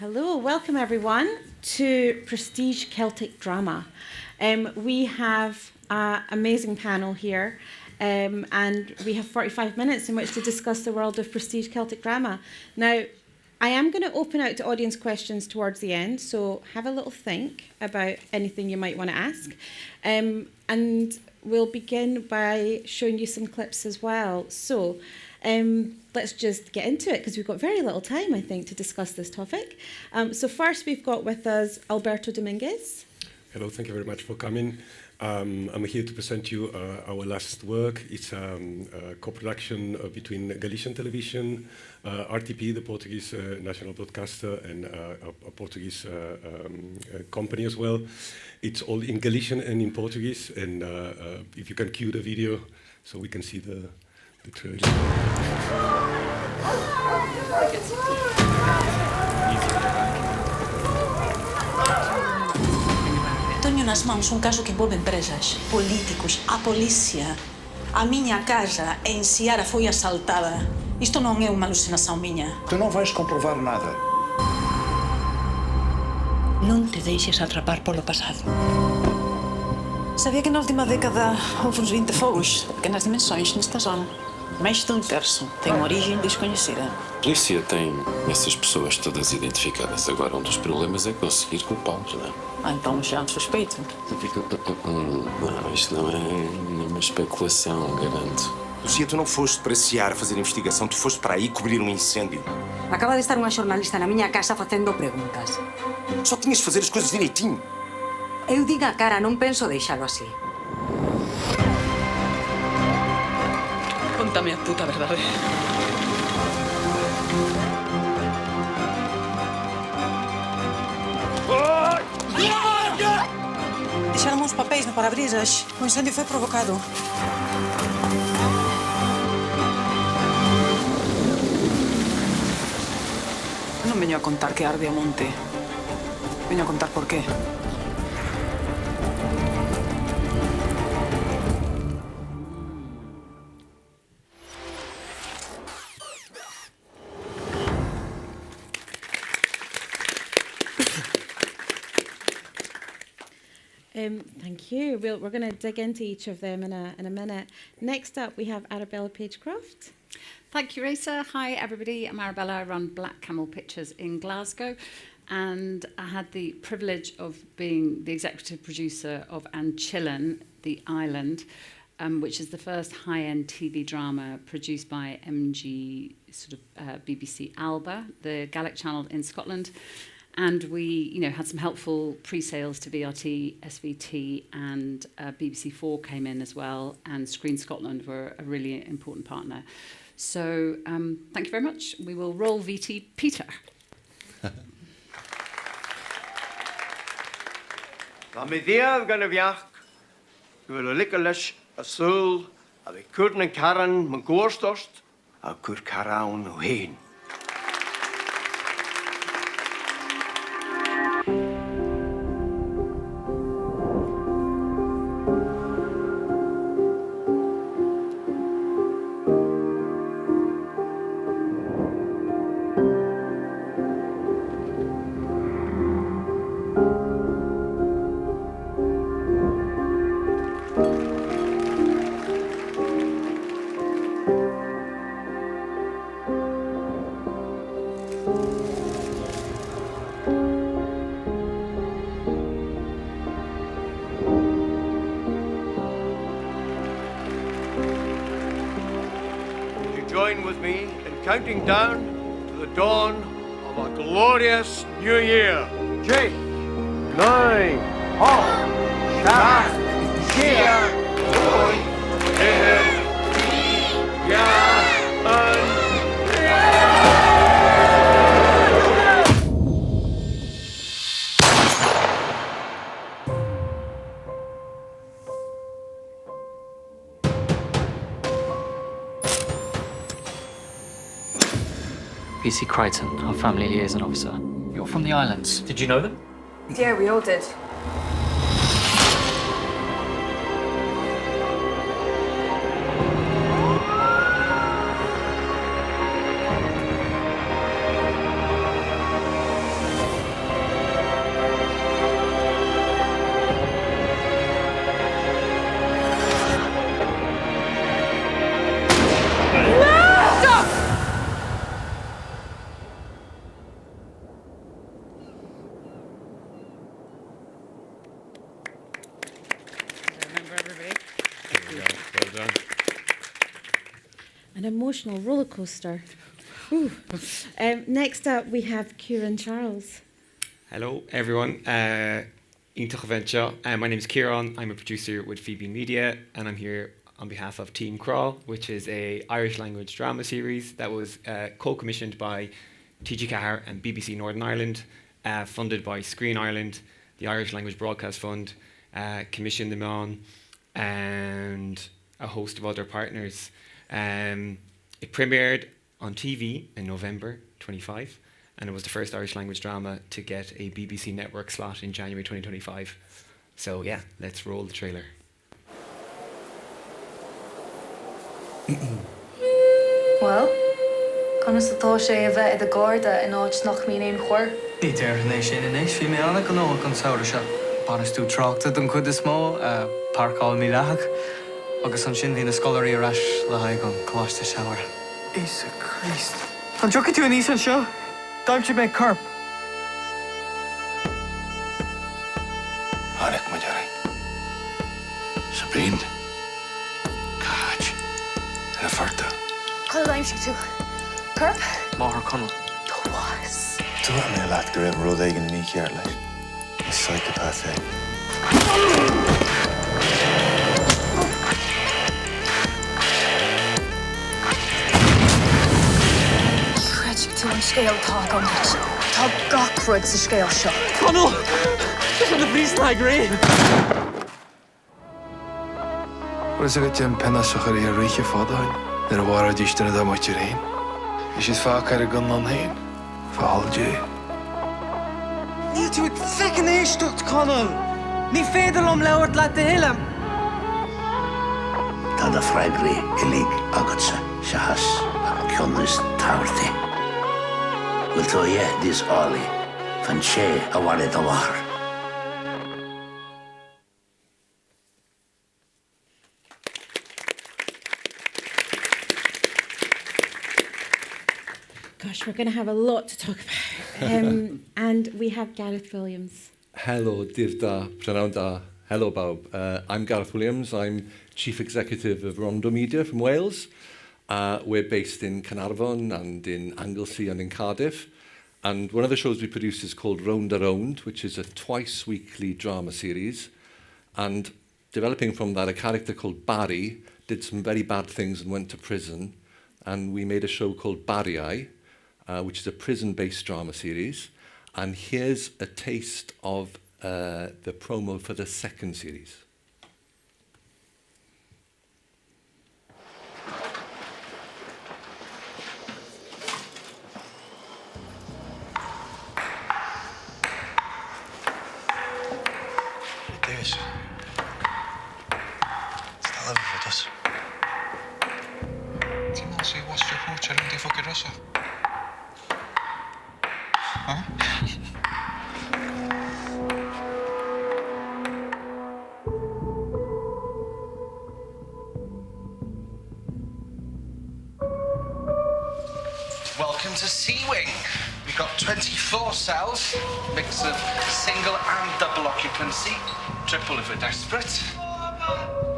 Hello, welcome everyone to Prestige Celtic Drama. We have an amazing panel here, and we have 45 minutes in which to discuss the world of Prestige Celtic Drama. Now, I am going to open out to audience questions towards the end, so have a little think about anything you might want to ask. And we'll begin by showing you some clips as well. So let's just get into it, because we've got very little time, I think, to discuss this topic. So first, we've got with us Alberto Domínguez. Hello, thank you very much for coming. I'm here to present you our last work. It's a co-production between Galician Television, RTP, the Portuguese national broadcaster, and a Portuguese company as well. It's all in Galician and in Portuguese, and if you can cue the video so we can see the trailer. Tenho nas mãos caso que envolve empresas, políticos, a polícia. A minha casa em Ciarán foi assaltada. Isto não é uma alucinação minha. Tu não vais comprovar nada. Não te deixes atrapar pelo passado. Sabia que na última década houve uns 20 fogos, pequenas dimensões, nesta zona. Mais de um terço tem origem desconhecida. A polícia tem essas pessoas todas identificadas. Agora, um dos problemas é conseguir culpá-los, não é? Então já suspeito. Não, isto não é uma especulação, garanto. Lucia, tu não foste para Ciarán fazer investigação, tu foste para aí cobrir um incêndio. Acaba de estar uma jornalista na minha casa fazendo perguntas. Só tinhas de fazer as coisas direitinho. Eu digo a cara, não penso deixá-lo assim. Conta-me a puta verdade. Deixaram uns papéis no para-brisas. O incêndio foi provocado. Não venho a contar que arde a monte. Venho a contar por quê. Thank you. We're going to dig into each of them in a minute. Next up, we have Arabella Croft. Thank you, Raisah. Hi, everybody. I'm Arabella. I run Black Camel Pictures in Glasgow. And I had the privilege of being the executive producer of Ciarán, The Island, which is the first high-end TV drama produced by MG, BBC Alba, the Gaelic channel in Scotland. And we, had some helpful pre-sales to VRT, SVT, and BBC4 came in as well, and Screen Scotland were a really important partner. So thank you very much. We will roll VT Peter. Tá mi ddiad gan y fiach, gwyl y licolish a soul, a fi cwrn yn caran my gwrstost, a cwr carawn o hyn. Join with me in counting down to the dawn of a glorious new year. 8, 9, 8, 7, 6, 5, 4, 3, 2, 1. PC Crichton, our family liaison officer. You're from the islands. Did you know them? Yeah, we all did. emotional roller coaster. Next up, we have Ciarán Charles. Hello, everyone. My name is Ciarán. I'm a producer with Phoebe Media, and I'm here on behalf of Team Crawl, which is a Irish language drama series that was co-commissioned by TG Cahar and BBC Northern Ireland, funded by Screen Ireland, the Irish Language Broadcast Fund, commissioned them on, and a host of other partners. It premiered on TV in November 25, and it was the first Irish language drama to get a BBC network slot in January 2025. So yeah, let's roll the trailer. Well, conas atá sé a bheith i gcáirde in áit nach mín éon chóir. Ní dearna sin inis, bhí mé anna go nóg an saoire seo. Banas tú tráchta don chud is mó, parcáil mí leach, agus an sin bhí na scolarí ar ais le haig an cláiste seabhar. Isa Christ. An jocha tú a níos an seo? Dáimte mé carp. Anek Magyari. Sabine. Kaj. En Alberto. Call daimse tú. Carp? Máthar Connell. Thomas. Tú a mé leat go raibh rud éigen ní cheart leis. Is psychopath é. Creidú tú an scéal tá gomit. Tá gachrúid sa scéal seo. Connell! This is the priest like rain. Wat is het een penna zo gelijk een rietje vader? En een ware dichter en dat moet je heen. Is het vaak er gaan dan heen? Verhaal je. Niet hoe het fikken is tot Connell. Niet verder om lauwert laten hillen. Dat de fragri ilig agatse shahas kjonnes taurte. Wil to je dis ali van che awale tawar. Gosh, we're going to have a lot to talk about. And we have Gareth Williams. Hello, Divda, Prananda. Hello, Bob. I'm Gareth Williams. I'm Chief Executive of Rondo Media from Wales. We're based in Carnarvon and in Anglesey and in Cardiff. And one of the shows we produce is called Round Around, which is a twice-weekly drama series. And developing from that, a character called Barry did some very bad things and went to prison. And we made a show called Barry, which is a prison-based drama series. And here's a taste of the promo for the second series. Davis. Stel even voor dus. Iemand zei, was je goed, je die fucking Russen. Huh? Welcome to C-Wing. We've got 24 cells, mix of single and double occupancy, triple if we're desperate.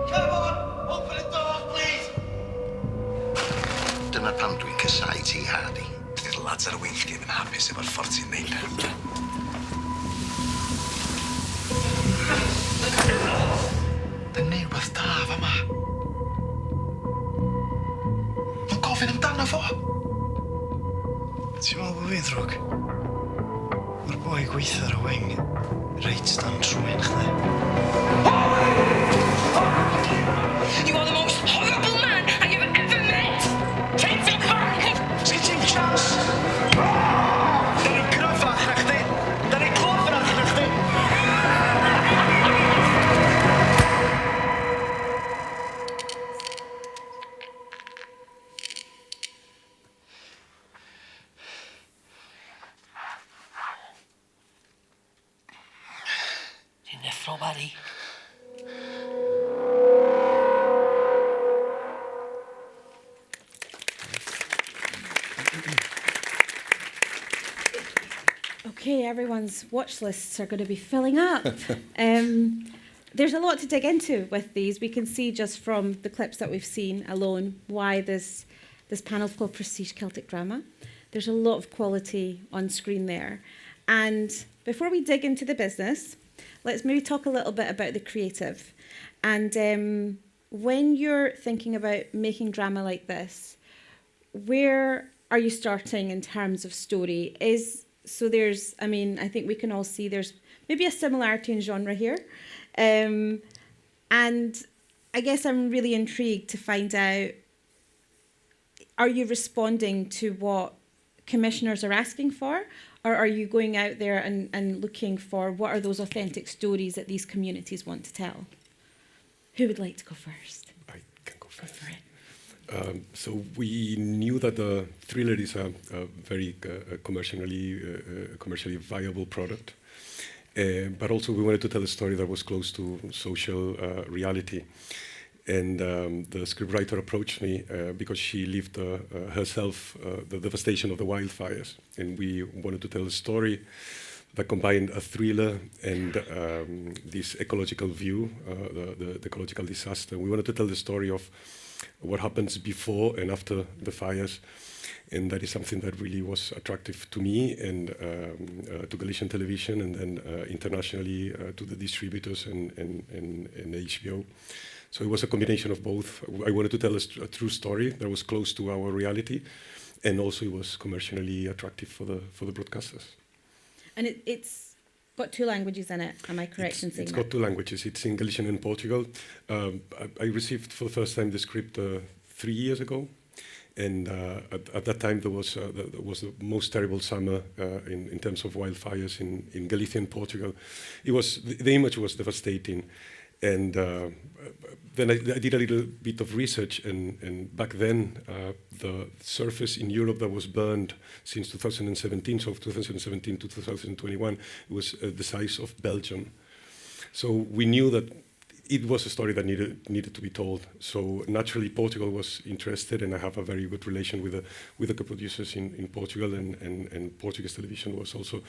Come on, open the door, please. Dyna pam dwi'n casau ti, Hardy. Dy'r lads ar y weithgyd yn hapus efo'r ffordd ti'n neud. Dy'n neud beth da fama. Mae'n gofyn amdano fo. Ti'n meddwl bod fi'n ddrwg? Mae'r boi gweithio ar y wing reit stan trwy'n chdi. You are the most horrible man I have ever met! Take me back! Sgyn ti'n chance? Dyn ni'n gryfach na chdi. Dyn ni'n clofrach na chdi. Ti'n effro, Barry. Okay, everyone's watch lists are going to be filling up. There's a lot to dig into with these. We can see just from the clips that we've seen alone why this This panel is called Prestige Celtic Drama. There's a lot of quality on screen there. And before we dig into the business, let's maybe talk a little bit about the creative. And when you're thinking about making drama like this, where are you starting in terms of story? I think we can all see there's maybe a similarity in genre here. And I guess I'm really intrigued to find out, are you responding to what commissioners are asking for? Or are you going out there and looking for what are those authentic stories that these communities want to tell? Who would like to go first? I can go first. Go for it. So we knew that the thriller is a very commercially viable product, but also we wanted to tell a story that was close to social reality. And the scriptwriter approached me because she lived herself the devastation of the wildfires, and we wanted to tell a story that combined a thriller and this ecological view, the ecological disaster. We wanted to tell the story of what happens before and after the fires, and that is something that really was attractive to me and to Galician television, and then internationally to the distributors and HBO. So it was a combination of both. I wanted to tell a true story that was close to our reality, and also it was commercially attractive for the broadcasters. And it's got 2 languages in it, am I correct in saying It's that? got 2 languages. It's in Galician and Portugal. I received for the first time the script 3 years ago, and at that time there was the most terrible summer in terms of wildfires in Galicia and Portugal. The image was devastating. And then I did a little bit of research, and back then the surface in Europe that was burned since 2017, so 2017 to 2021, was the size of Belgium. So we knew that it was a story that needed to be told. So naturally, Portugal was interested, and I have a very good relation with the co-producers in Portugal, and Portuguese television was also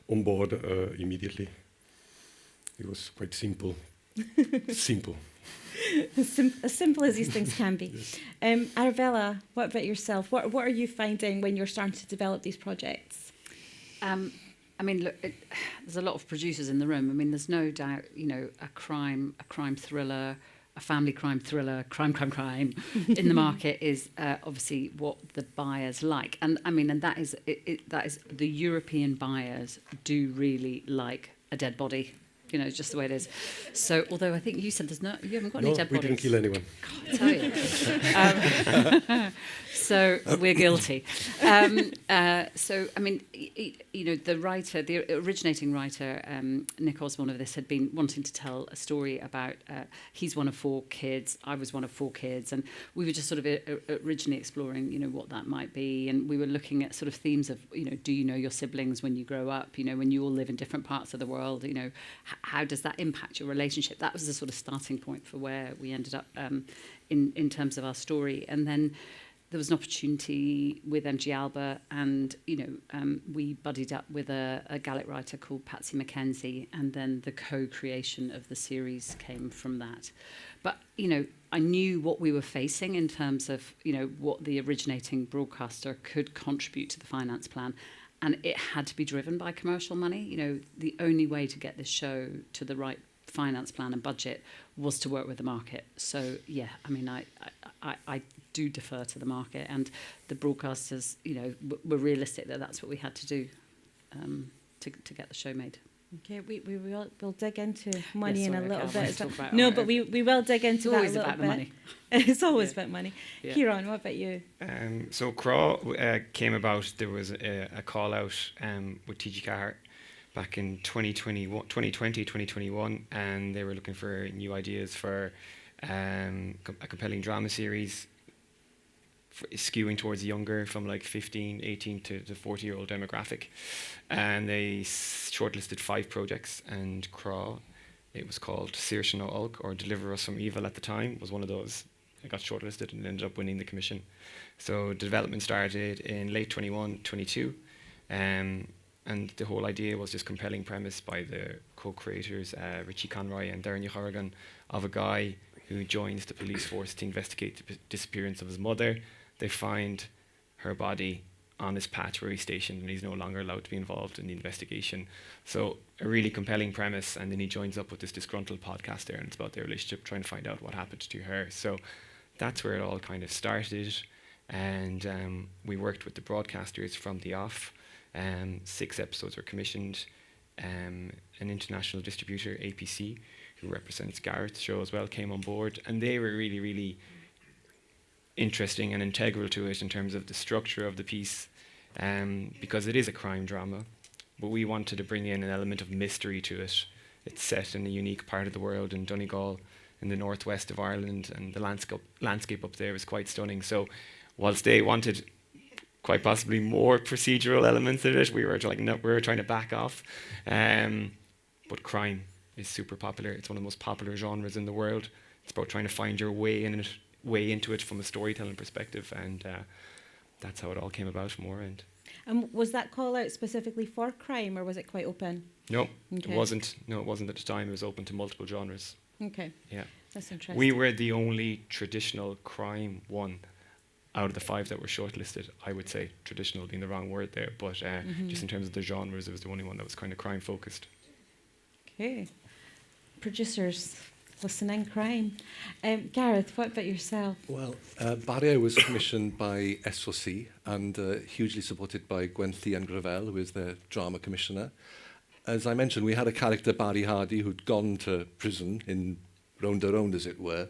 on board immediately. It was quite simple. Simple. As simple as these things can be. Arabella, what about yourself? What are you finding when you're starting to develop these projects? Look, there's a lot of producers in the room. I mean, there's no doubt, a crime thriller, a family crime thriller, crime in the market is obviously what the buyers like. And that is the European buyers do really like a dead body. Just the way it is. So, although I think you said you haven't got any dead bodies. No, we didn't kill anyone. God, I tell you. So we're guilty. The originating writer, Nick Osborne of this, had been wanting to tell a story about, he's one of 4 kids, I was one of 4 kids, and we were just sort of originally exploring, what that might be, and we were looking at sort of themes of, do you know your siblings when you grow up, when you all live in different parts of the world, how does that impact your relationship? That was the sort of starting point for where we ended up in terms of our story. And then there was an opportunity with MG Alba, and we buddied up with a Gaelic writer called Patsy Mackenzie, and then the co-creation of the series came from that. But I knew what we were facing in terms of what the originating broadcaster could contribute to the finance plan. And it had to be driven by commercial money. The only way to get this show to the right finance plan and budget was to work with the market. So, yeah, I do defer to the market. And the broadcasters, were realistic that that's what we had to do to get the show made. Okay, we'll dig into money in a little bit. But we will dig into that a little bit. It's always about the money. It's always about money. Yeah. Ciarán, what about you? So Croft came about, there was a call out with TG Car back in 2020, 2021, and they were looking for new ideas for a compelling drama series skewing towards younger, from like 15, 18 to the 40-year-old demographic. And they shortlisted 5 projects, and Croft, it was called Ciarán ó Ulk, or Deliver Us from Evil at the time, was one of those. It got shortlisted and ended up winning the commission. So development started in late 21, 22. And the whole idea was this compelling premise by the co-creators, Richie Conroy and Darren Horrigan, of a guy who joins the police force to investigate the disappearance of his mother, they find her body on this patch where he's stationed, and he's no longer allowed to be involved in the investigation. So a really compelling premise, and then he joins up with this disgruntled podcaster, and it's about their relationship, trying to find out what happened to her. So that's where it all kind of started, and we worked with the broadcasters from the off. 6 episodes were commissioned. An international distributor, APC, who represents Gareth's show as well, came on board, and they were really, really interesting and integral to it in terms of the structure of the piece, because it is a crime drama, but we wanted to bring in an element of mystery to it. It's set in a unique part of the world in Donegal, in the northwest of Ireland, and the landscape up there is quite stunning. So whilst they wanted quite possibly more procedural elements in it, we were like, no, we were trying to back off. But crime is super popular. It's one of the most popular genres in the world. It's about trying to find your way into it from a storytelling perspective, and that's how it all came about from our end. And was that call out specifically for crime, or was it quite open? No, Okay. it wasn't. No, it wasn't at the time. It was open to multiple genres. Okay. Yeah. That's interesting. We were the only traditional crime one out of the 5 that were shortlisted. I would say traditional being the wrong word there, but just in terms of the genres, it was the only one that was kind of crime focused. Okay. Producers listening, crime. Gareth, what about yourself? Well, Barrier was commissioned by SOC and hugely supported by Gwenthi and Gravel, who is their drama commissioner. As I mentioned, we had a character, Barry Hardy, who'd gone to prison in Round a Round, as it were,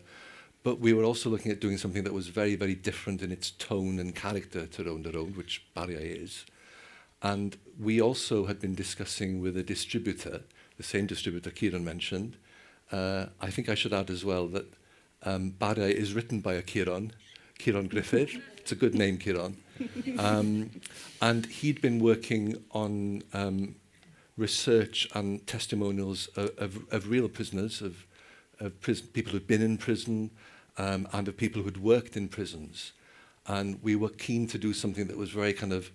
but we were also looking at doing something that was very, very different in its tone and character to Round a Round, which Barrier is. And we also had been discussing with a distributor, the same distributor Ciarán mentioned. I think I should add as well that Barrier is written by a Ciarán Griffith. It's a good name, Ciarán. And he'd been working on research and testimonials of real prisoners, of people who'd been in prison, and of people who'd worked in prisons. And we were keen to do something that was very kind of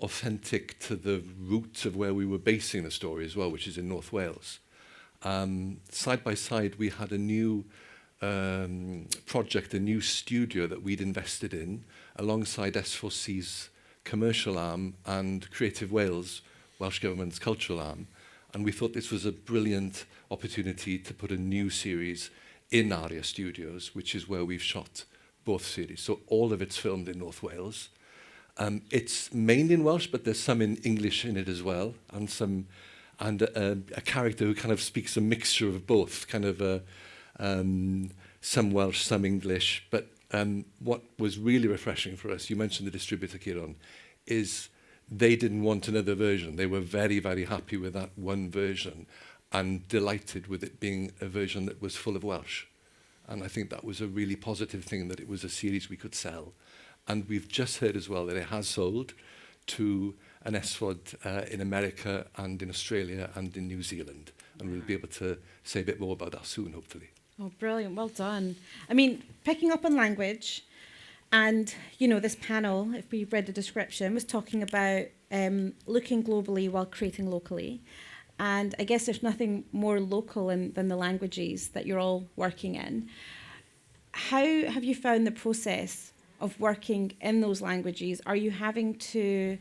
authentic to the roots of where we were basing the story as well, which is in North Wales. Side by side, we had a new project, a new studio that we'd invested in, alongside S4C's commercial arm and Creative Wales, Welsh Government's cultural arm. And we thought this was a brilliant opportunity to put a new series in Aria Studios, which is where we've shot both series. So all of it's filmed in North Wales. It's mainly in Welsh, but there's some in English in it as well, and a character who kind of speaks a mixture of both, kind of some Welsh, some English. But what was really refreshing for us, you mentioned the distributor, Ciarán, is they didn't want another version. They were very, very happy with that one version and delighted with it being a version that was full of Welsh. And I think that was a really positive thing, that it was a series we could sell. And we've just heard as well that it has sold to an SVOD in America and in Australia and in New Zealand. And we'll be able to say a bit more about that soon, hopefully. Oh, brilliant. Well done. I mean, picking up on language, and, you know, this panel, if we read the description, was talking about looking globally while creating locally. And I guess there's nothing more local than the languages that you're all working in. How have you found the process of working in those languages? Are you having to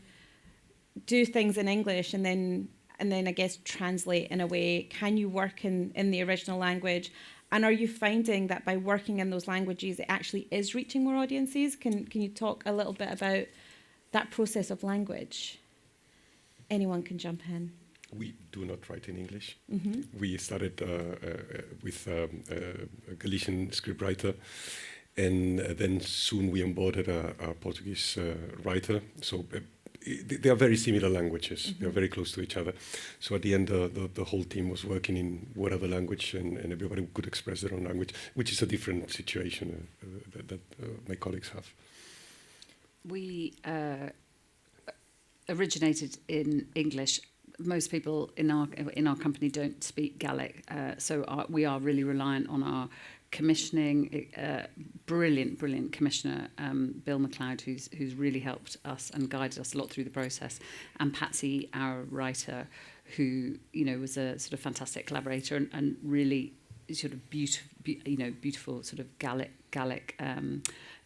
do things in English and then I guess translate in a way? Can you work in the original language? And are you finding that by working in those languages, it actually is reaching more audiences? Can you talk a little bit about that process of language? Anyone can jump in. We do not write in English. Mm-hmm. We started with a Galician scriptwriter, and then soon we onboarded a Portuguese writer. So they are very similar languages. Mm-hmm. They are very close to each other. So at the end, the whole team was working in whatever language, and everybody could express their own language, which is a different situation that my colleagues have. We originated in English. Most people in our company don't speak Gaelic, so we are really reliant on our commissioning. Brilliant commissioner, Bill McLeod, who's really helped us and guided us a lot through the process, and Patsy, our writer, who was a sort of fantastic collaborator and really sort of beautiful sort of Gallic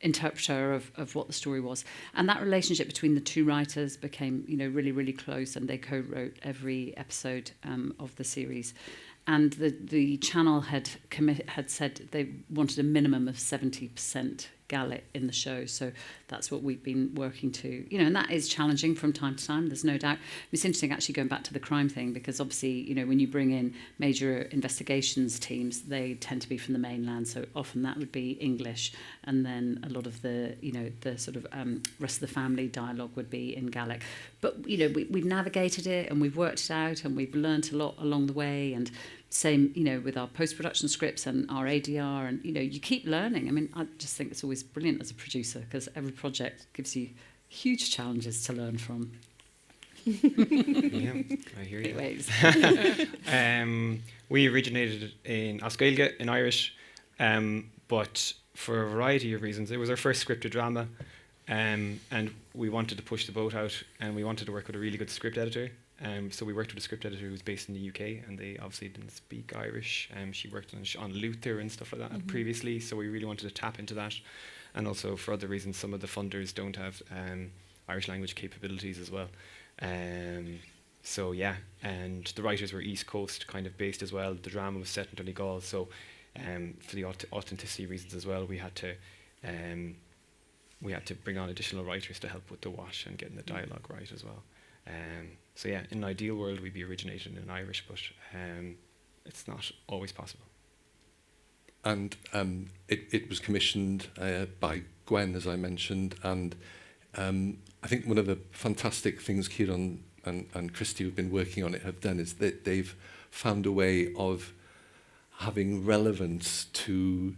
interpreter of what the story was. And that relationship between the two writers became, really, really close, and they co-wrote every episode of the series. And the channel had said they wanted a minimum of 70% Gaelic in the show, so that's what we've been working to, and that is challenging from time to time, there's no doubt. It's interesting actually going back to the crime thing, because obviously, when you bring in major investigations teams, they tend to be from the mainland, so often that would be English, and then a lot of the, the sort of rest of the family dialogue would be in Gaelic. But, we've navigated it, and we've worked it out, and we've learnt a lot along the way, and same, with our post-production scripts and our ADR, and, you keep learning. I mean, I just think it's always brilliant as a producer, because every project gives you huge challenges to learn from. Yeah, I hear you. Anyways. We originated in Oscailge in Irish, but for a variety of reasons. It was our first scripted drama, and we wanted to push the boat out, and we wanted to work with a really good script editor. So we worked with a script editor who was based in the UK, and they obviously didn't speak Irish. She worked on Luther and stuff like that previously, so we really wanted to tap into that. And also, for other reasons, some of the funders don't have Irish language capabilities as well. So yeah, and the writers were East Coast kind of based as well. The drama was set in Donegal, so for the authenticity reasons as well, we had to bring on additional writers to help with the wash and getting the dialogue right as well. So yeah, in an ideal world, we'd be originating in Irish, but it's not always possible. And it was commissioned by Gwen, as I mentioned, and I think one of the fantastic things Ciarán and Christy, who've been working on it, have done is that they've found a way of having relevance to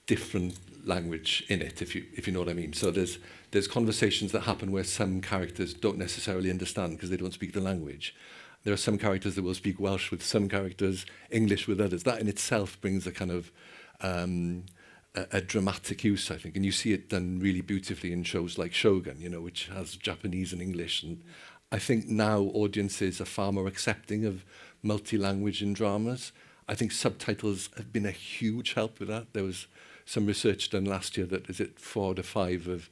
different language in it, if you know what I mean. So there's conversations that happen where some characters don't necessarily understand because they don't speak the language. There are some characters that will speak Welsh with some characters, English with others. That in itself brings a kind of a dramatic use, I think, and you see it done really beautifully in shows like Shogun, which has Japanese and English. And I think now audiences are far more accepting of multi-language in dramas. I think subtitles have been a huge help with that. There was some research done last year that 4 out of 5 of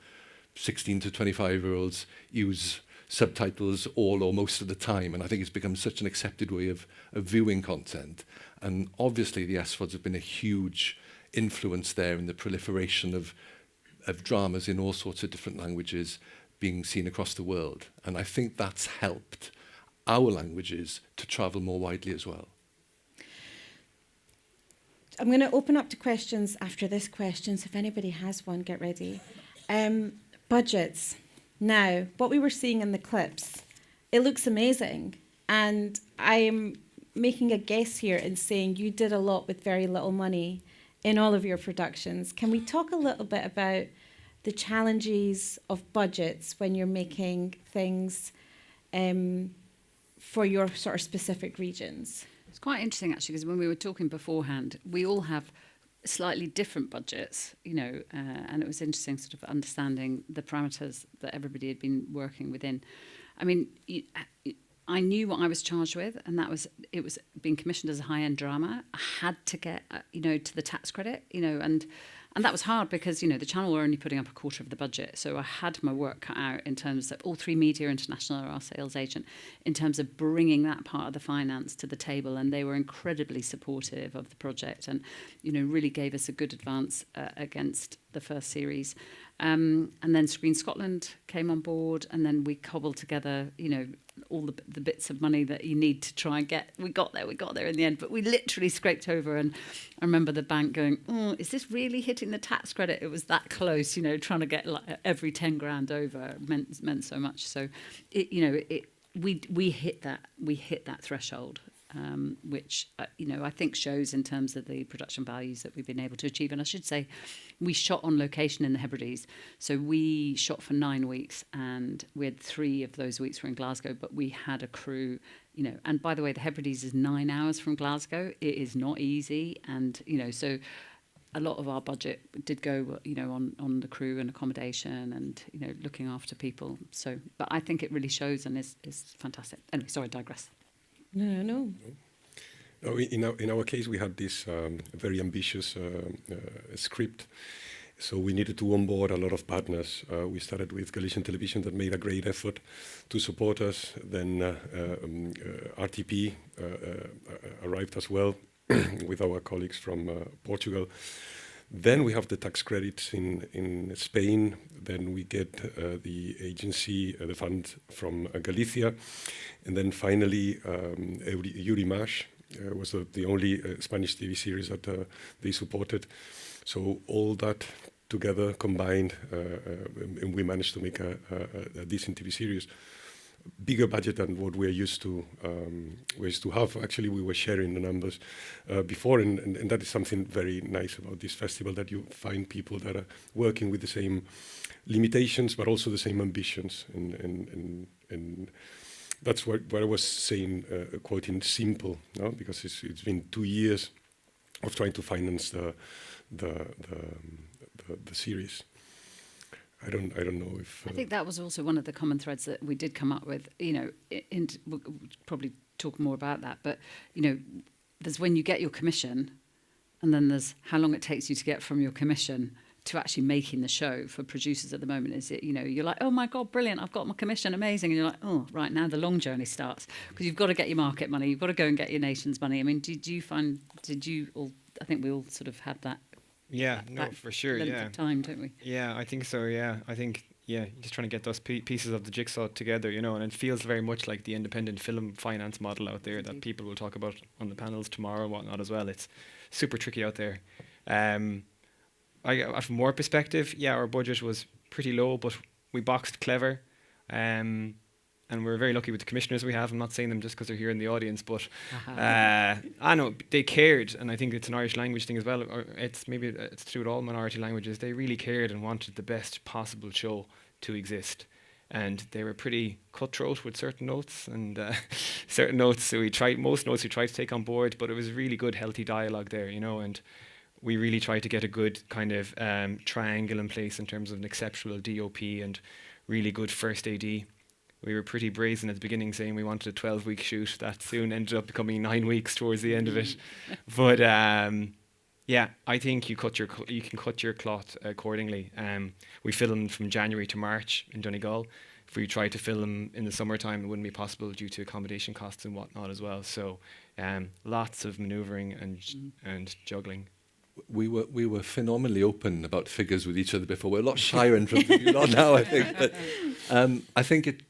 16 to 25-year-olds use subtitles all or most of the time, and I think it's become such an accepted way of viewing content. And obviously the SVODs have been a huge influence there in the proliferation of dramas in all sorts of different languages being seen across the world. And I think that's helped our languages to travel more widely as well. I'm going to open up to questions after this question, so if anybody has one, get ready. Budgets. Now, what we were seeing in the clips, it looks amazing. And I'm making a guess here in saying you did a lot with very little money in all of your productions. Can we talk a little bit about the challenges of budgets when you're making things for your sort of specific regions? It's quite interesting, actually, because when we were talking beforehand, we all have slightly different budgets, and it was interesting sort of understanding the parameters that everybody had been working within. I mean, I knew what I was charged with, and it was being commissioned as a high-end drama. I had to get, to the tax credit, and that was hard because, the channel were only putting up a quarter of the budget. So I had my work cut out in terms of All 3 Media International, our sales agent, in terms of bringing that part of the finance to the table. And they were incredibly supportive of the project and, really gave us a good advance against the first series. And then Screen Scotland came on board, and then we cobbled together, all the bits of money that you need to try and get. We got there in the end, but we literally scraped over. And I remember the bank going, "Oh, is this really hitting the tax credit?" It was that close, trying to get like every 10 grand over meant so much. So, we hit that threshold. Which, I think shows in terms of the production values that we've been able to achieve. And I should say, we shot on location in the Hebrides. So we shot for 9 weeks, and we had 3 of those weeks were in Glasgow, but we had a crew, and by the way, the Hebrides is 9 hours from Glasgow. It is not easy. And, so a lot of our budget did go, on the crew and accommodation and, looking after people. So, but I think it really shows and is fantastic. Anyway, sorry, I digress. No. No, in our case, we had this very ambitious script, so we needed to onboard a lot of partners. We started with Galician Television that made a great effort to support us. Then RTP arrived as well with our colleagues from Portugal. Then we have the tax credits in Spain. Then we get the agency, the fund from Galicia. And then finally, Yurimash was the only Spanish TV series that they supported. So all that together combined, and we managed to make a decent TV series. Bigger budget than what we're used to have. Actually, we were sharing the numbers before, and that is something very nice about this festival, that you find people that are working with the same limitations, but also the same ambitions. And that's what I was saying, quoting simple, no? Because it's been 2 years of trying to finance the series. I don't know if... I think that was also one of the common threads that we did come up with, you know, we'll probably talk more about that, but, you know, there's when you get your commission, and then there's how long it takes you to get from your commission to actually making the show. For producers at the moment, is it, you know, you're like, oh my God, brilliant, I've got my commission, amazing. And you're like, oh, right, now the long journey starts, because you've got to get your market money, you've got to go and get your nation's money. I mean, did you all, I think we all sort of had that. Yeah, no, for sure, yeah. Of time, don't we? Yeah, I think so, yeah. I think, yeah, just trying to get those pieces of the jigsaw together, you know, and it feels very much like the independent film finance model out there that people will talk about on the panels tomorrow and whatnot as well. It's super tricky out there. From our perspective, yeah, our budget was pretty low, but we boxed clever. And we're very lucky with the commissioners we have. I'm not saying them just because they're here in the audience, but I know they cared, and I think it's an Irish language thing as well. Or it's true with all minority languages. They really cared and wanted the best possible show to exist, and they were pretty cutthroat with certain notes and certain notes. So most notes we tried to take on board, but it was really good, healthy dialogue there, you know, and we really tried to get a good kind of triangle in place in terms of an exceptional DOP and really good first AD. We were pretty brazen at the beginning, saying we wanted a 12-week shoot. That soon ended up becoming 9 weeks towards the end of it. But yeah, I think you can cut your cloth accordingly. We filmed from January to March in Donegal. If we tried to film in the summertime, it wouldn't be possible due to accommodation costs and whatnot as well. So lots of manoeuvring and juggling. We were phenomenally open about figures with each other before. We're a lot shyer in front of you lot now, I think. But I think it.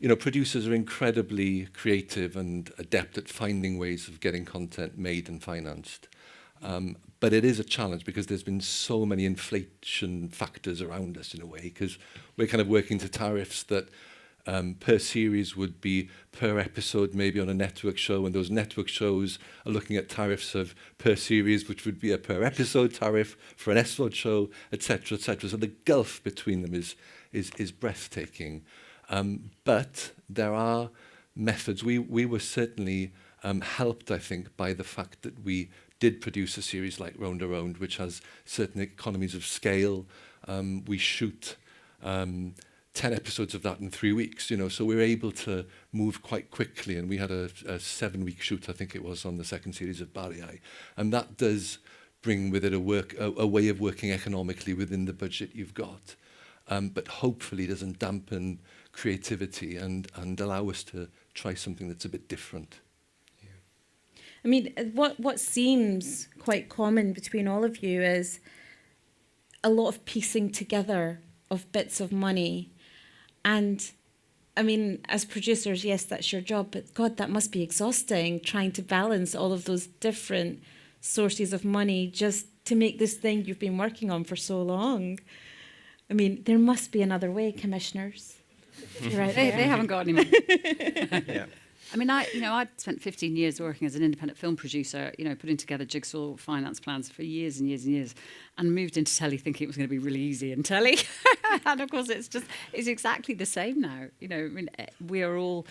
You know, producers are incredibly creative and adept at finding ways of getting content made and financed. But it is a challenge because there's been so many inflation factors around us in a way, because we're kind of working to tariffs that per series would be per episode maybe on a network show, and those network shows are looking at tariffs of per series, which would be a per episode tariff for an SVOD show, etc., etc. So the gulf between them is breathtaking. But there are methods. We were certainly helped, I think, by the fact that we did produce a series like Round Around, which has certain economies of scale. We shoot 10 episodes of that in 3 weeks, you know, so we were able to move quite quickly, and we had a 7-week shoot, I think it was, on the second series of Barriai. And that does bring with it a way of working economically within the budget you've got. But hopefully doesn't dampen creativity and allow us to try something that's a bit different. Yeah. I mean, what seems quite common between all of you is a lot of piecing together of bits of money. And I mean, as producers, yes, that's your job, but God, that must be exhausting, trying to balance all of those different sources of money just to make this thing you've been working on for so long. I mean, there must be another way, commissioners. Right, they haven't got any money. Yeah. I mean, I spent 15 years working as an independent film producer, you know, putting together jigsaw finance plans for years and years and years, and moved into telly thinking it was going to be really easy in telly. And of course, it's exactly the same now. You know, I mean, we are all,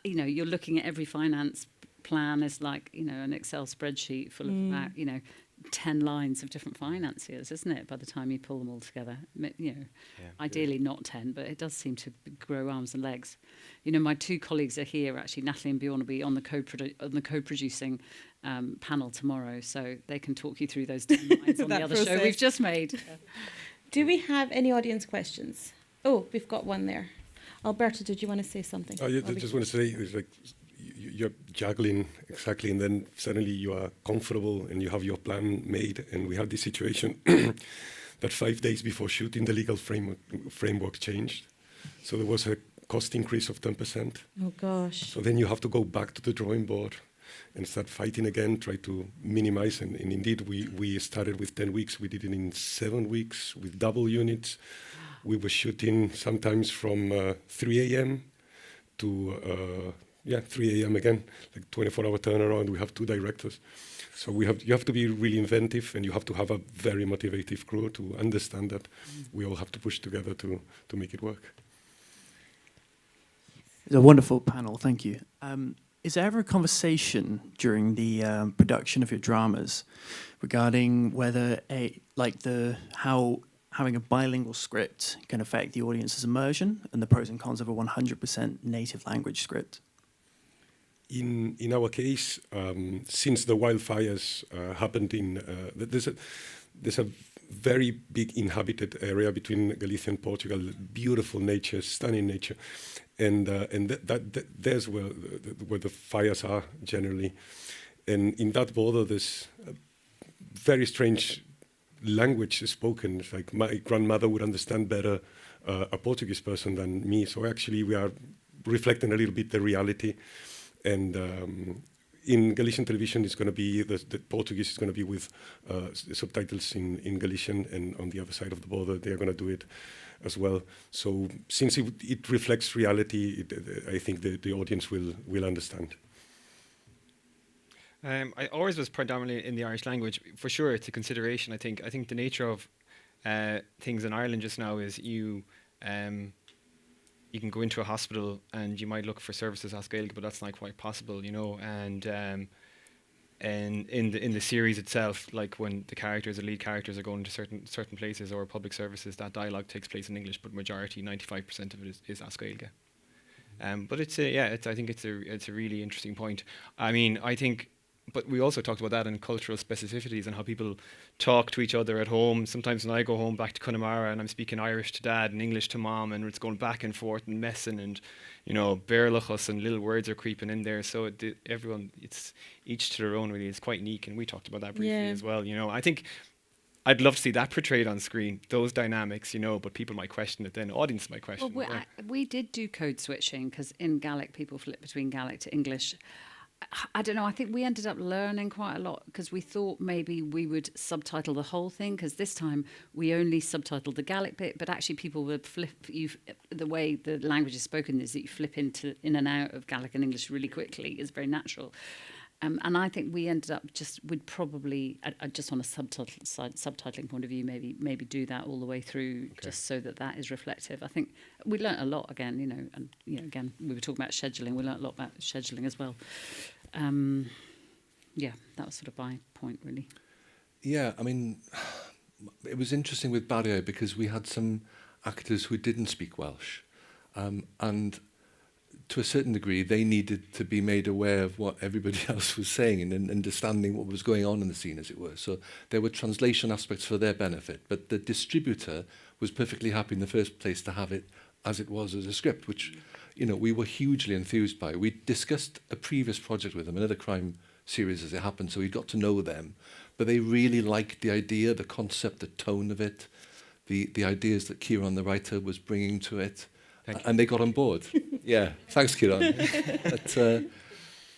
you know, you're looking at every finance plan as like, you know, an Excel spreadsheet full of, you know, 10 lines of different financiers, isn't it, by the time you pull them all together? Ideally not 10, but it does seem to grow arms and legs. My two colleagues are here, actually. Natalie and Bjorn will be on the co-producing panel tomorrow, so they can talk you through those 10 lines on the other show we've just made. Do we have any audience questions? Oh, we've got one there. Alberto, did you want to say something? I just want to say, it's like you're juggling exactly, and then suddenly you are comfortable and you have your plan made. And we had this situation that 5 days before shooting, the legal framework changed. So there was a cost increase of 10%. Oh, gosh. So then you have to go back to the drawing board and start fighting again, try to minimize. And indeed, we started with 10 weeks. We did it in 7 weeks with double units. We were shooting sometimes from 3 a.m. to 3 a.m. again, like 24-hour turnaround. We have 2 directors. So you have to be really inventive, and you have to have a very motivated crew to understand that we all have to push together to make it work. It's a wonderful panel, thank you. Is there ever a conversation during the production of your dramas regarding whether how having a bilingual script can affect the audience's immersion and the pros and cons of a 100% native language script? In our case, since the wildfires happened there's a very big inhabited area between Galicia and Portugal, beautiful nature, stunning nature, and there's where the fires are generally, and in that border there's a very strange language is spoken. It's like my grandmother would understand better a Portuguese person than me. So actually we are reflecting a little bit the reality. And in Galician television, it's going to be, the Portuguese is going to be with subtitles in Galician, and on the other side of the border, they're going to do it as well. So since it reflects reality, I think the audience will understand. I always was predominantly in the Irish language. For sure, it's a consideration. I think the nature of things in Ireland just now is you can go into a hospital and you might look for services as Gaelic, but that's not quite possible, And in the series itself, like when the lead characters are going to certain places or public services, that dialogue takes place in English, but majority, 95% of it is as Gaelic. But I think it's a really interesting point. I mean, but we also talked about that in cultural specificities and how people talk to each other at home. Sometimes when I go home back to Connemara and I'm speaking Irish to dad and English to mom, and it's going back and forth and messing, and bearlachus and little words are creeping in there. So everyone, it's each to their own really. It's quite unique, and we talked about that briefly as well. I think I'd love to see that portrayed on screen, those dynamics, but people might question it then, audience might question it. We did do code switching, because in Gaelic people flip between Gaelic to English. I don't know, I think we ended up learning quite a lot, because we thought maybe we would subtitle the whole thing, because this time we only subtitled the Gaelic bit, but actually people would flip, the way the language is spoken is that you flip in and out of Gaelic and English really quickly. It's very natural. And I think we ended up we'd probably, just on a subtitling point of view, maybe do that all the way through, just so that is reflective. I think we learnt a lot again, and again, we were talking about scheduling. We learnt a lot about scheduling as well. That was sort of my point, really. Yeah, I mean, it was interesting with Barrier because we had some actors who didn't speak Welsh, and to a certain degree, they needed to be made aware of what everybody else was saying and understanding what was going on in the scene, as it were. So there were translation aspects for their benefit, but the distributor was perfectly happy in the first place to have it as it was as a script, which, we were hugely enthused by. We discussed a previous project with them, another crime series as it happened, so we got to know them, but they really liked the idea, the concept, the tone of it, the ideas that Ciarán, the writer, was bringing to it. And they got on board. Yeah, thanks, Ciarán.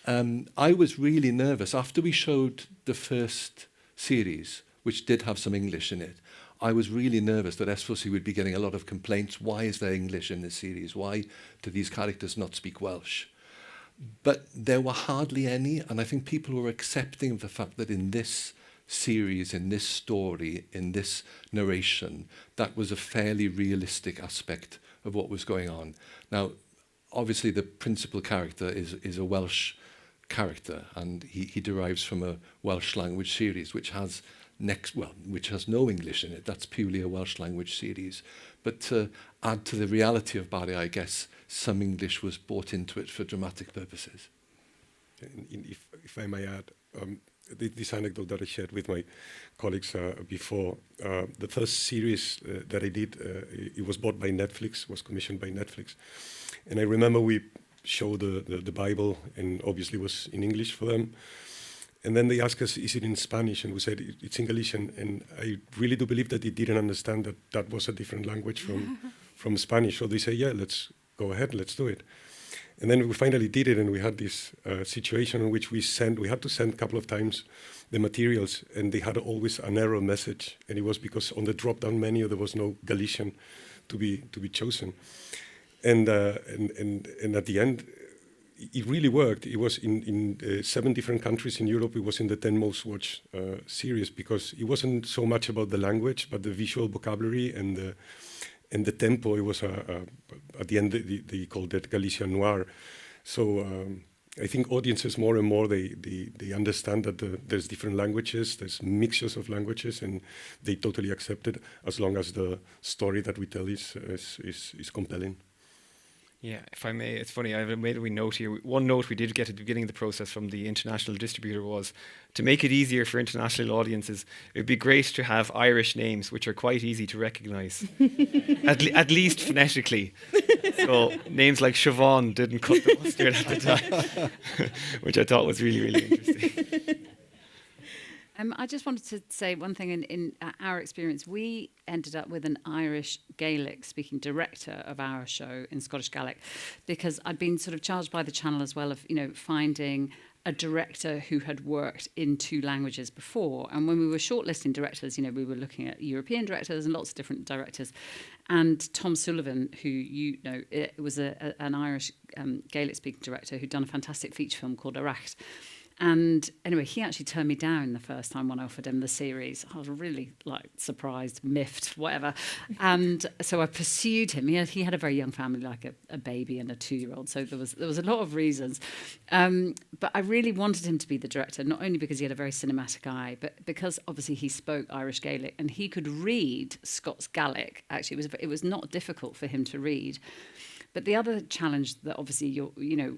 But I was really nervous. After we showed the first series, which did have some English in it, I was really nervous that S4C would be getting a lot of complaints. Why is there English in this series? Why do these characters not speak Welsh? But there were hardly any, and I think people were accepting of the fact that in this series, in this story, in this narration, that was a fairly realistic aspect of what was going on. Now, obviously, the principal character is a Welsh character, and he derives from a Welsh language series which has no English in it. That's purely a Welsh language series. But to add to the reality of Barry, I guess some English was brought into it for dramatic purposes. If I may add, this anecdote that I shared with my colleagues before, the first series that I did, it was bought by Netflix, was commissioned by Netflix. And I remember we showed the Bible, and obviously it was in English for them. And then they asked us, is it in Spanish? And we said, it's English. And I really do believe that they didn't understand that that was a different language from Spanish. So they say, yeah, let's go ahead, let's do it. And then we finally did it, and we had this situation in which we had to send a couple of times the materials, and they had always an error message. And it was because on the drop-down menu, there was no Galician to be chosen. And at the end, it really worked. It was in 7 different countries in Europe. It was in the 10 most watched series, because it wasn't so much about the language, but the visual vocabulary and the tempo. It was at the end they called it Galicia Noir. So I think audiences more and more they understand that there's different languages, there's mixtures of languages, and they totally accept it as long as the story that we tell is compelling. Yeah, if I may, it's funny, I've made a wee note here. One note we did get at the beginning of the process from the international distributor was, to make it easier for international audiences, it would be great to have Irish names, which are quite easy to recognise, at least phonetically. So names like Siobhan didn't cut the mustard at the time, which I thought was really, really interesting. I just wanted to say one thing. In our experience, we ended up with an Irish Gaelic-speaking director of our show in Scottish Gaelic, because I'd been sort of charged by the channel as well of, finding a director who had worked in 2 languages before. And when we were shortlisting directors, we were looking at European directors and lots of different directors. And Tom Sullivan, who it was an Irish Gaelic-speaking director who'd done a fantastic feature film called Aracht. And anyway, he actually turned me down the first time when I offered him the series. I was really surprised, miffed, whatever. And so I pursued him. He had a very young family, like a baby and a 2-year-old. So there was a lot of reasons. But I really wanted him to be the director, not only because he had a very cinematic eye, but because obviously he spoke Irish Gaelic and he could read Scots Gaelic. Actually, it was not difficult for him to read. But the other challenge that obviously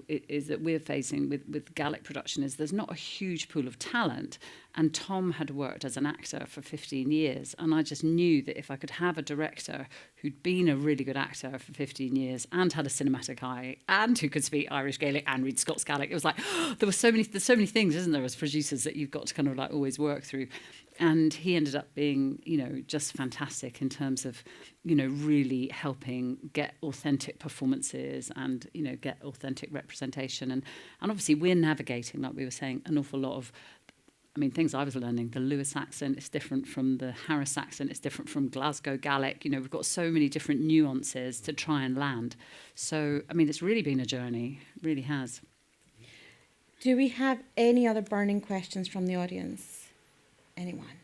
is that we're facing with Gaelic production is there's not a huge pool of talent. And Tom had worked as an actor for 15 years. And I just knew that if I could have a director who'd been a really good actor for 15 years and had a cinematic eye and who could speak Irish Gaelic and read Scots Gaelic, it was like, there's so many things, isn't there, as producers that you've got to kind of always work through. And he ended up being, just fantastic in terms of, really helping get authentic performances and, get authentic representation. And obviously we're navigating, like we were saying, an awful lot of, things I was learning. The Lewis accent is different from the Harris accent. It's different from Glasgow Gaelic. We've got so many different nuances to try and land. So, it's really been a journey. It really has. Do we have any other burning questions from the audience? Anyone?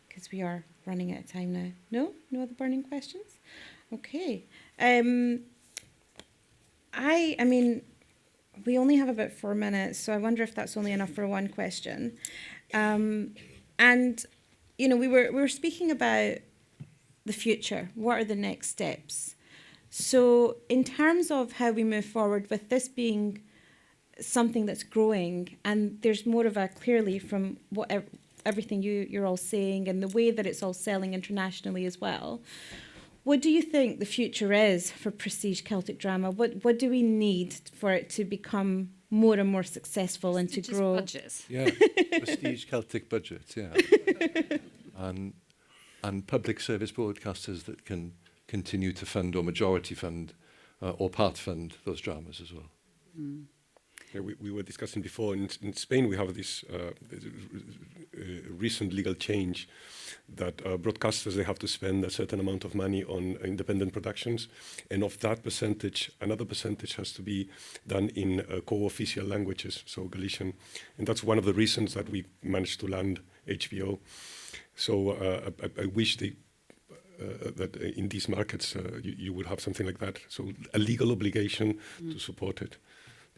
Because we are running out of time now. No other burning questions. Okay. We only have about 4 minutes, so I wonder if that's only enough for one question. We were speaking about the future. What are the next steps? So, in terms of how we move forward with this being something that's growing, and there's more of a clearly from everything you're all saying and the way that it's all selling internationally as well. What do you think the future is for prestige Celtic drama? What do we need for it to become more and more successful and to grow? Budgets. Yeah, prestige Celtic budgets, yeah. and public service broadcasters that can continue to fund or majority fund or part fund those dramas as well. Mm. Yeah, we were discussing before, in Spain we have this recent legal change that broadcasters, they have to spend a certain amount of money on independent productions, and of that percentage, another percentage has to be done in co-official languages, so Galician, and that's one of the reasons that we managed to land HBO. So I wish that in these markets you would have something like that, so a legal obligation to support it.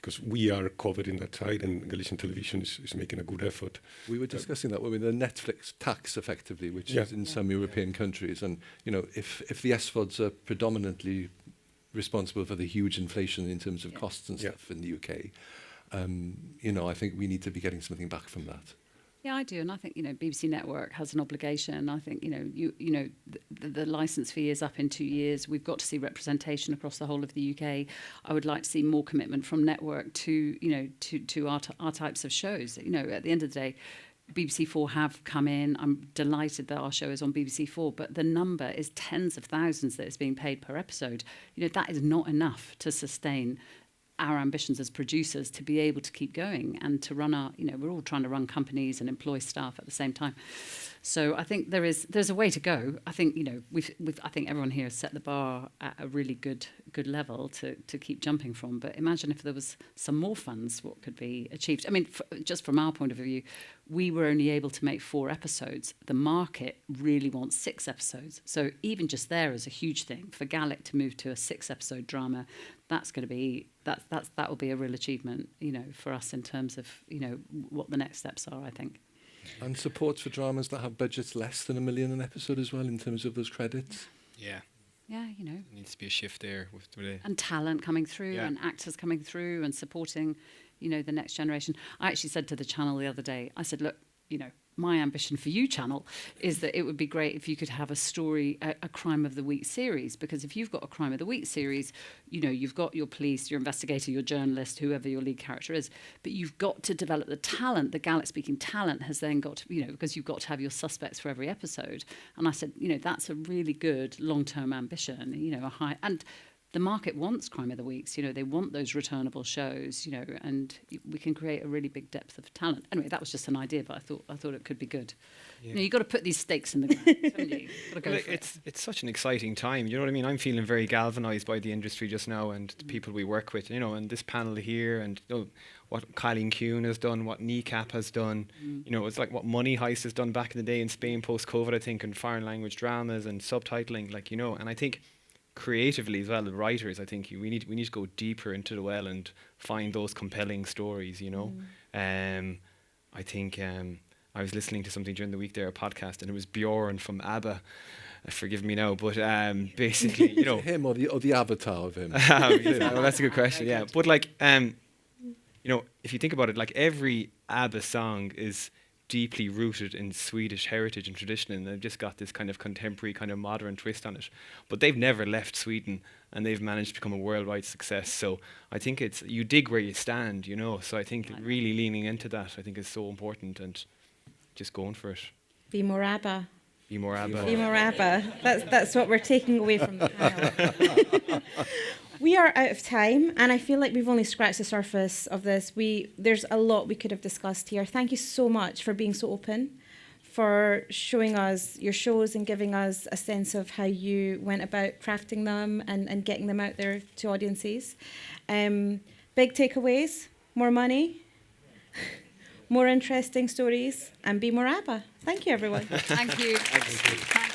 because we are covered in that side, and Galician television is making a good effort. We were discussing that with the Netflix tax, effectively, which is in some European countries. And, you know, if the SVODs are predominantly responsible for the huge inflation in terms of costs and stuff in the UK, you know, I think we need to be getting something back from that. Yeah, I do, and I think, you know, BBC Network has an obligation. I think, you know, the licence fee is up in 2 years. We've got to see representation across the whole of the UK. I would like to see more commitment from Network to, you know, to our types of shows. You know, at the end of the day, BBC 4 have come in. I'm delighted that our show is on BBC 4, but the number is tens of thousands that is being paid per episode. You know, that is not enough to sustain our ambitions as producers to be able to keep going and to run our, you know, we're all trying to run companies and employ staff at the same time. So I think there's a way to go. I think, you know, I think everyone here has set the bar at a really good level to keep jumping from. But imagine if there was some more funds, what could be achieved. I mean, just from our point of view, we were only able to make 4 episodes. The market really wants 6 episodes. So even just there is a huge thing. For Gaelic to move to a 6-episode drama, that's going to be that will be a real achievement, you know, for us in terms of, you know, what the next steps are, I think. And support for dramas that have budgets less than $1 million an episode as well, in terms of those credits. Yeah. Yeah, you know. There needs to be a shift there with and talent coming through and actors coming through and supporting, you know, the next generation. I actually said to the channel the other day, I said, look, you know, my ambition for you, channel, is that it would be great if you could have a story, a Crime of the Week series, because if you've got a Crime of the Week series, you know, you've got your police, your investigator, your journalist, whoever your lead character is, but you've got to develop the talent. The Gaelic-speaking talent has then got to, you know, because you've got to have your suspects for every episode. And I said, you know, that's a really good long-term ambition, you know, a high... And the market wants Crime of the Weeks, you know, they want those returnable shows, you know, and we can create a really big depth of talent. Anyway, that was just an idea, but I thought it could be good. Yeah. You know, you've got to put these stakes in the ground, haven't you? Got to go for it. It's such an exciting time, you know what I mean? I'm feeling very galvanised by the industry just now and the people we work with, you know, and this panel here and, you know, what Colleen Kuhn has done, what Kneecap has done, you know, it's like what Money Heist has done back in the day in Spain post-COVID, I think, and foreign language dramas and subtitling, like, you know, and I think creatively as well, the writers, I think we need to go deeper into the well and find those compelling stories, you know. I think I was listening to something during the week there, a podcast, and it was Bjorn from ABBA. Forgive me now, but basically, you know, him or the avatar of him. Well, that's a good question. Yeah, but like, you know, if you think about it, like every ABBA song is deeply rooted in Swedish heritage and tradition, and they've just got this kind of contemporary, kind of modern twist on it. But they've never left Sweden, and they've managed to become a worldwide success. So I think it's, you dig where you stand, you know. So I think really leaning into that, I think, is so important, and just going for it. Be more ABBA. Be more ABBA. Be more ABBA. That's what we're taking away from the panel. We are out of time, and I feel like we've only scratched the surface of this. There's a lot we could have discussed here. Thank you so much for being so open, for showing us your shows and giving us a sense of how you went about crafting them and getting them out there to audiences. Big takeaways: more money, more interesting stories, and be more ABBA. Thank you, everyone. Thank you. Thank you.